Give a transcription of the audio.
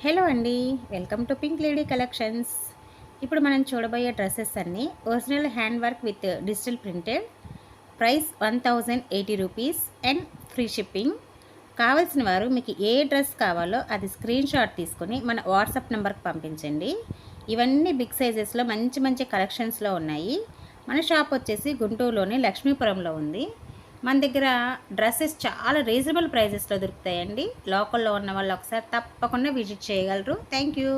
Hello అండి. Welcome to pink lady collections. ఇప్పుడు మనం చూడబోయే డ్రెస్సెస్ అన్నీ original hand work with digital printed. Price 1080 rupees and free shipping. కావాల్సిన వారు మీకు ఏ డ్రెస్ కావాలో అది స్క్రీన్ షాట్ తీసుకొని మన వాట్సాప్ నెంబర్కి పంపించండి. ఇవన్నీ బిగ్ సైజెస్లో మంచి మంచి కలెక్షన్స్లో ఉన్నాయి. మన షాప్ వచ్చేసి గుంటూరులోని లక్ష్మీపురంలో ఉంది. మన దగ్గర డ్రెస్సెస్ చాలా రీజనబుల్ ప్రైజెస్లో దొరుకుతాయండి. లోకల్లో ఉన్న వాళ్ళు ఒకసారి తప్పకుండా విజిట్ చేయగలరు. Thank you.